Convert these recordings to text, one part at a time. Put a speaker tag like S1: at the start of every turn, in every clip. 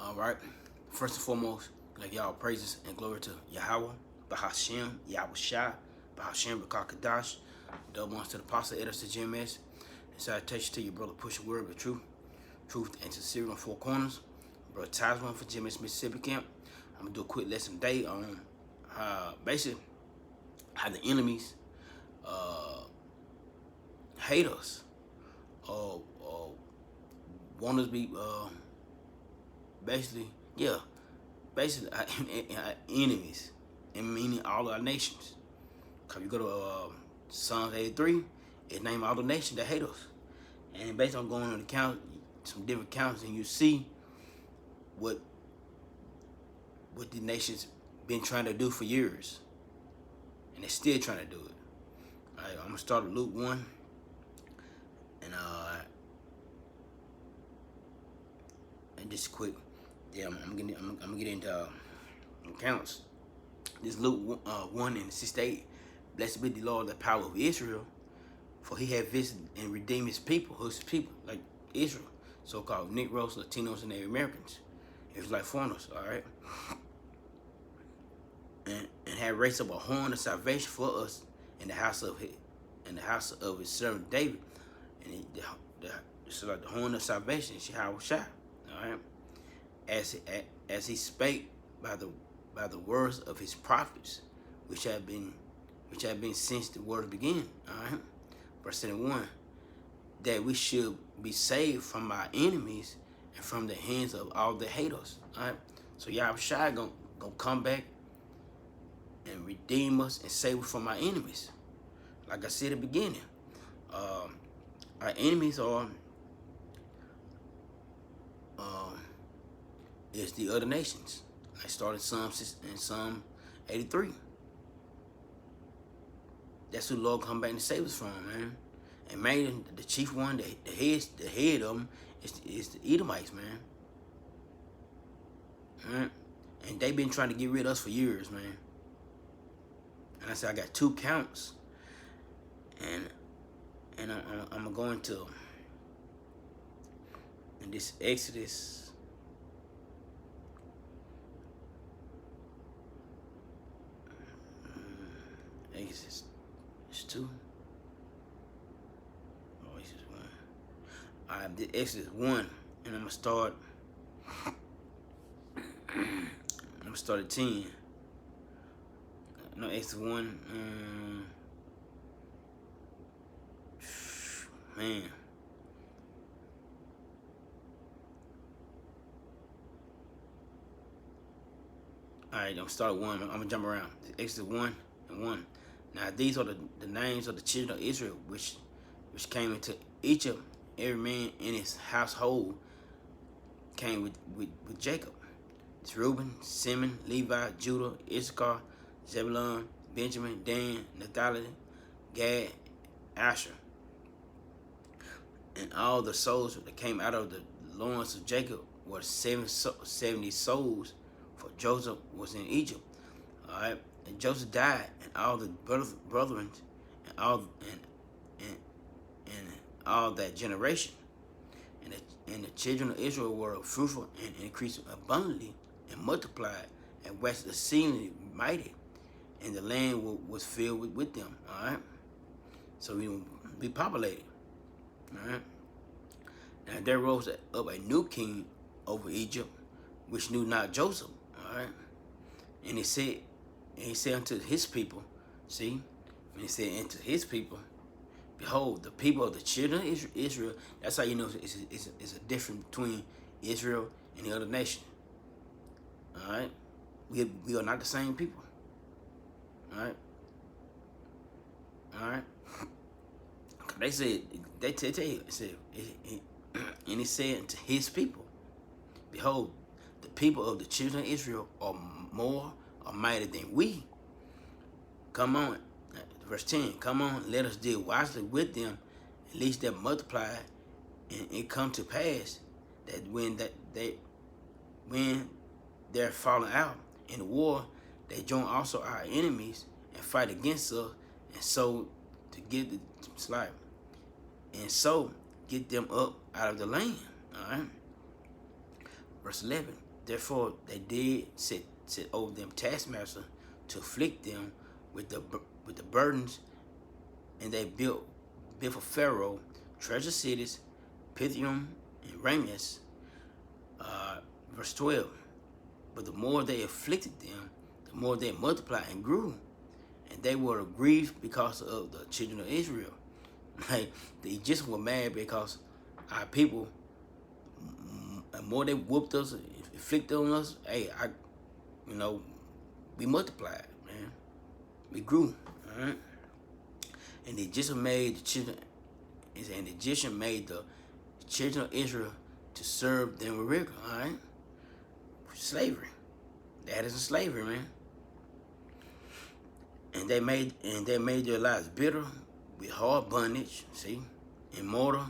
S1: All right. First and foremost, like y'all praises and glory to Yahweh, Bahashem, Yahweh Shai, Bahashem, Bakakadash, double ones to the apostle, editors to GMS, and salutation to your brother, push the word with truth and sincerity on four corners. Brother Tasman for GMS Mississippi Camp. I'm gonna do a quick lesson today on basically how the enemies hate us or want us to be basically, yeah, basically our enemies, and meaning all of our nations. Cause you go to Psalms 83, it names all the nations that hate us, and based on going on the count, some different counts, and you see what the nations been trying to do for years, and they're still trying to do it. All right, I'm gonna start with Luke 1, and just quick. Yeah, I'm gonna get into accounts. This Luke 1 and 68. Blessed be the Lord, the power of Israel, for he had visited and redeemed his people, like Israel, so-called Negroes, Latinos, and Native Americans. It was like foreigners, all right, and had raised up a horn of salvation for us in the house of his servant David, and so like the horn of salvation is Yahweh Shai, all right, as he spake by the words of his prophets, which have been since the world began. All right, verse 71, that we should be saved from our enemies and from the hands of all that hate us. All right, so Yahweh Shai gonna come back and redeem us and save us from our enemies. Like I said at the beginning, our enemies are is the other nations. I started Psalm 83. That's who the Lord come back and save us from, man. And man, the chief one, the head of them is the Edomites, man. All right? And they've been trying to get rid of us for years, man. And I said I got 2 counts, and I'm going to in this Exodus. Exodus 2. Oh, Exodus 1. I did Exodus 1, and I'm gonna start. I'm gonna start at 10. No, Exodus 1. Man. All right, I'm gonna start at 1. I'm gonna jump around. Exodus 1 and 1. Now these are the names of the children of Israel which came into Egypt. Every man in his household came with Jacob. It's Reuben, Simeon, Levi, Judah, Issachar, Zebulun, Benjamin, Dan, Naphtali, Gad, Asher. And all the souls that came out of the loins of Jacob were 70 souls, for Joseph was in Egypt. All right. And Joseph died, and all the brethren, and all that generation, and the children of Israel were fruitful and increased abundantly, and multiplied, and waxed exceedingly mighty, and the land was filled with them. All right, so we will be populated. All right. Now there rose up a new king over Egypt, which knew not Joseph. All right, and he said unto his people, see, when he said unto his people, behold, the people of the children of Israel, that's how you know it's a difference between Israel and the other nation. All right, we are not the same people. All right, all right. They said and he said to his people, behold, the people of the children of Israel are more or mightier than we. Come on, verse 10. Come on, let us deal wisely with them, at least they multiply, and it come to pass that when they're falling out in the war, they join also our enemies and fight against us, and so to get the slide, and so get them up out of the land. All right. Verse 11. Therefore, they did set over them taskmaster to afflict them with the burdens, and they built for Pharaoh treasure cities, Pithom and Rameses. Verse 12. But the more they afflicted them, the more they multiplied and grew, and they were grieved because of the children of Israel. Like the Egyptians were mad because our people, the more they whooped us, inflicted on us, hey, you know, we multiplied, man. We grew, all right? And the Egyptian made the children, and the Egyptian made the children of Israel to serve them with rigor, all right? Slavery. That is in slavery, man. And they made their lives bitter with hard bondage, see, and mortar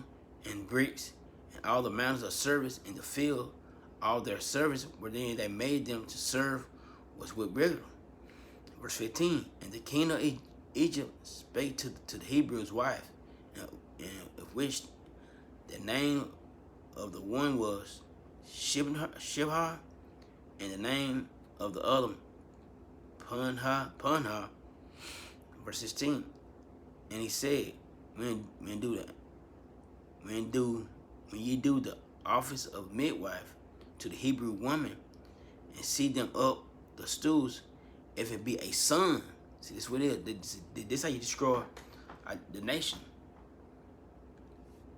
S1: and bricks, and all the manners of service in the field. All their service wherein they made them to serve was with rigor. Verse 15. And the king of Egypt spake to the Hebrew's wife, and of which the name of the one was Shibhar, and the name of the other Punha. Verse 16. And he said, when you do the office of midwife to the Hebrew woman, and see them up the stools, if it be a son. See, this is what it is. This is how you destroy the nation.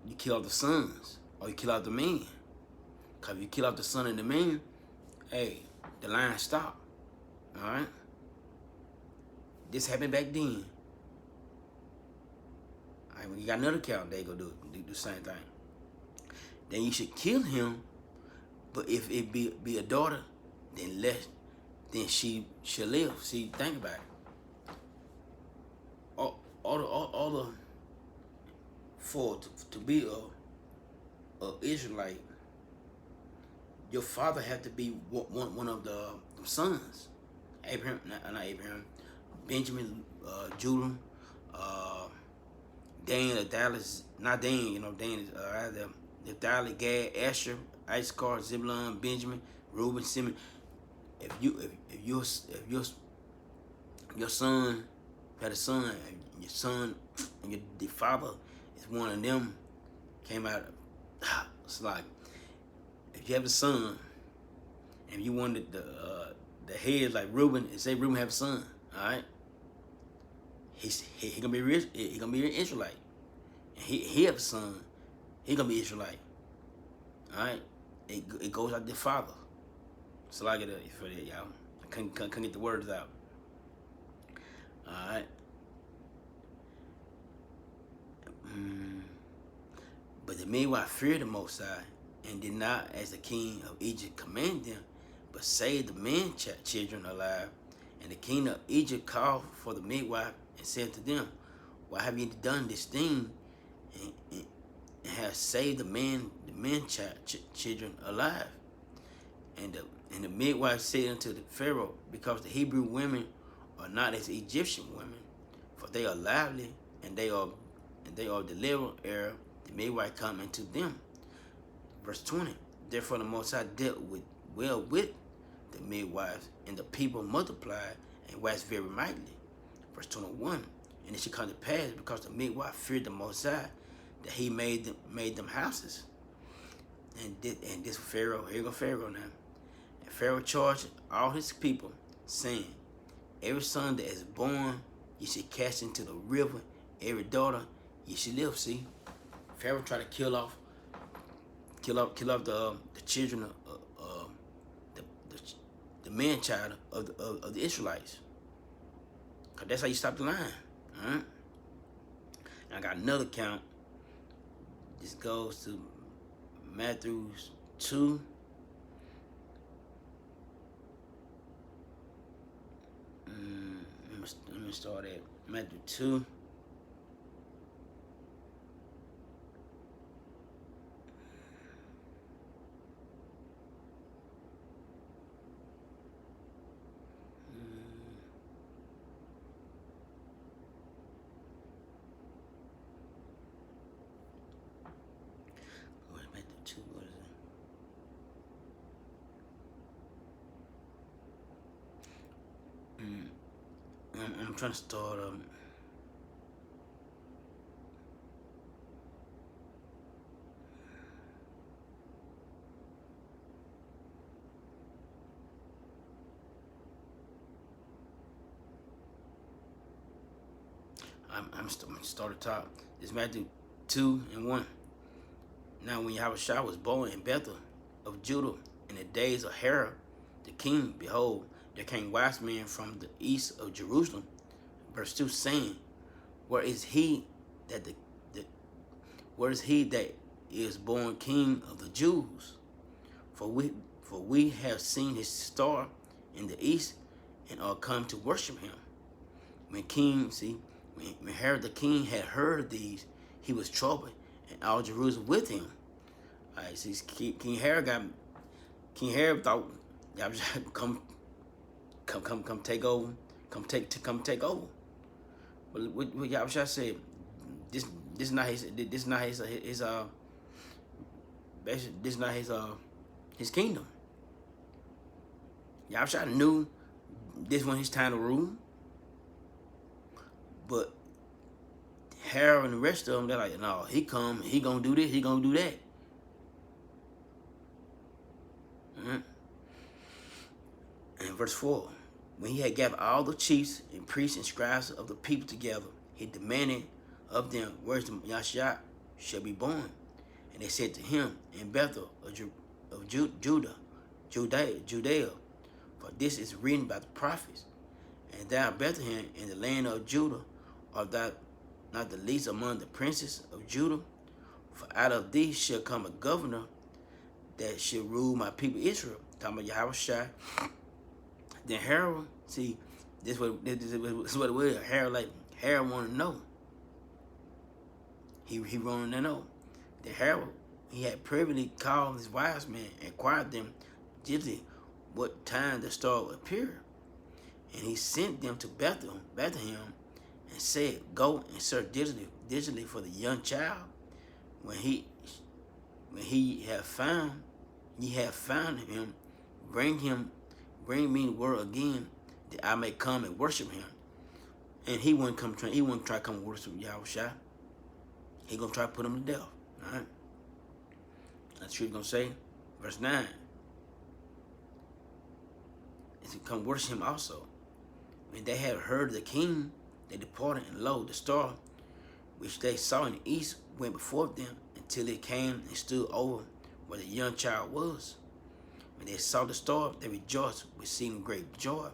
S1: You kill off the sons, or you kill off the men. Because if you kill off the son and the man, hey, the line stop. All right? This happened back then. All right, when you got another count, they go do the same thing. Then you should kill him. But if it be a daughter, then she should live. See, think about it. All the for to be a Israelite, your father had to be one of the sons. Abraham, not Abraham, Benjamin, Judah, Dan, Dallas, not Dan, Dan is either Naphtali, Gad, Asher, Issachar, Zebulun, Benjamin, Reuben, Simeon. If your son had a son, and your son and the father is one of them, came out. It's like if you have a son, and you wanted the head like Reuben, and say Reuben have a son, all right. He gonna be rich. He gonna be an Israelite, and he have a son. He gonna be Israelite. All right. It goes out the father. So like it for that, y'all. I couldn't get the words out. All right. But the midwife feared the Most High, and did not, as the king of Egypt commanded them, but saved the men children alive. And the king of Egypt called for the midwife and said to them, why have you done this thing, and have saved the men children alive? And the midwife said unto the Pharaoh, because the Hebrew women are not as Egyptian women, for they are lively, and they are delivered ere the midwife come into them. Verse 20. Therefore the Most High dealt well with the midwives, and the people multiplied and waxed very mightily. Verse 21. And it should come to pass, because the midwife feared the Most High, that he made them houses. And this Pharaoh, here go Pharaoh now. And Pharaoh charged all his people, saying, every son that is born, you should cast into the river. Every daughter, you should live. See, Pharaoh tried to kill off the children of the man child of the Israelites. Cause that's how you stop the line. All right. And I got another count. This goes to Matthew 2. Let me start at Matthew 2. Matthew 2, what is it? I'm trying to start. I'm gonna start at the top. It's Matthew 2:1. Now, when Yahushua was born in Bethel of Judah in the days of Herod the king, behold, there came wise men from the east of Jerusalem. Verse 2, saying, Where is he that where is he that is born King of the Jews? For we have seen his star in the east and are come to worship him. When Herod the king had heard of these, he was troubled, and all Jerusalem with him. All right, see, King Herod thought, y'all come take over, come take over. But what Yahweh said, this is not his basically this is not his kingdom. Yahweh knew this wasn't his time to rule. But Harold and the rest of them, they're like, no, he gonna do this, he gonna do that. And verse 4, when he had gathered all the chiefs and priests and scribes of the people together, he demanded of them where the Yahshua shall be born. And they said to him, in Bethel of Judea, for this is written by the prophets. And thou, Bethlehem, in the land of Judah, art thou not the least among the princes of Judah? For out of thee shall come a governor that shall rule my people Israel. Talking about Yahushua. Then Harold, see, this is what it was. Harold wanted to know. He wanted to know. Then Harold, he had privily called his wise men and inquired them diligently what time the star would appear. And he sent them to Bethlehem, and said, Go and search diligently for the young child. When ye have found him, bring me word again, that I may come and worship him. And he wouldn't try to come and worship Yahushua. He gonna try to put him to death. All right. That's what he's gonna say. Verse 9. Is to come worship him also. When they had heard the king, they departed, and lo, the star which they saw in the east went before them until it came and stood over where the young child was. When they saw the star, they rejoiced with exceeding great joy.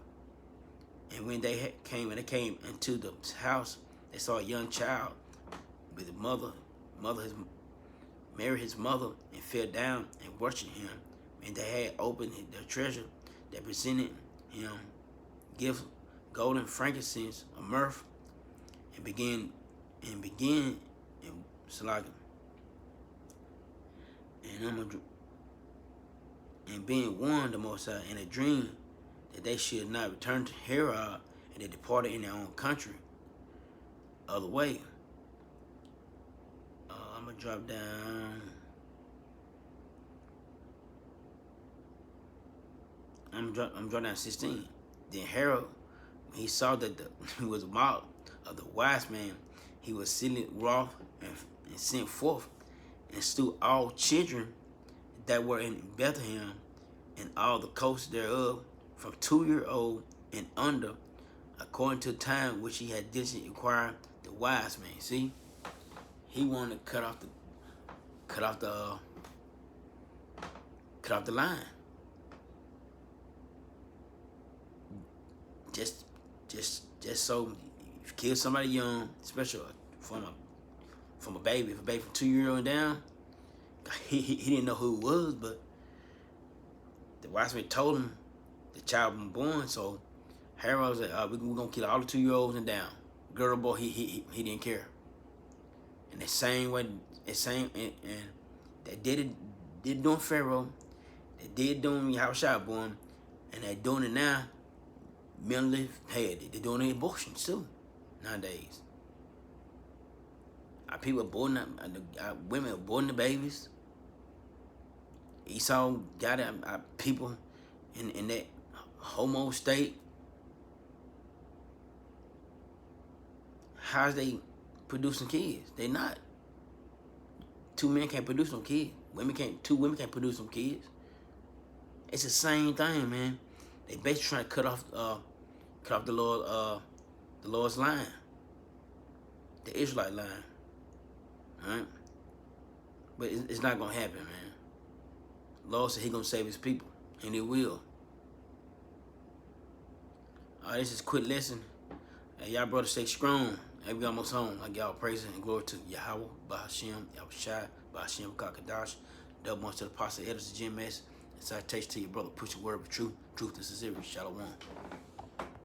S1: And when they came into the house, they saw a young child with his Mary his mother, and fell down and worshipped him. And they had opened their treasure, they presented him gifts, golden frankincense, of myrrh, and began Salaga. And being warned the Most High in a dream that they should not return to Herod, and they departed in their own country other way. I'm gonna drop down. I'm dropping down 16. Then Herod, when he saw that he was mocked of the wise man, he was exceedingly wroth and sent forth and slew all children that were in Bethlehem and all the coasts thereof, from 2 years old and under, according to the time which he had diligently inquired the wise man. See, he wanted to cut off the line. Just so if you kill somebody young, especially from a baby, if a baby from 2 years old and down, he didn't know who it was, but the wise man told him the child was born. So Harold was like, we're gonna kill all the 2-year-olds and down. Girl, boy, he didn't care. And the same way, and they did doing Pharaoh, they did doing Yahushua born, and they're doing it now. Mentally, they're doing abortions too nowadays. Our people are aborting, our women are aborting the babies. Esau got our people in that homo state. how's they producing kids? They not. Two men can't produce no kids. Two women can't produce no kids. It's the same thing, man. They basically trying to cut off the Lord's line, the Israelite line, right? But it's not gonna happen, man. Lord said He gonna save His people, and He will. This is a quick lesson. Y'all brothers stay strong. And we almost home. I give all praise and glory to Yahweh, Bahashim, Yahushai, Bahashim, Kakadash. Double ones to the apostle, elders, the GMS. And salutation to your brother. Push the word of truth. Truth and sincerity. Shalom.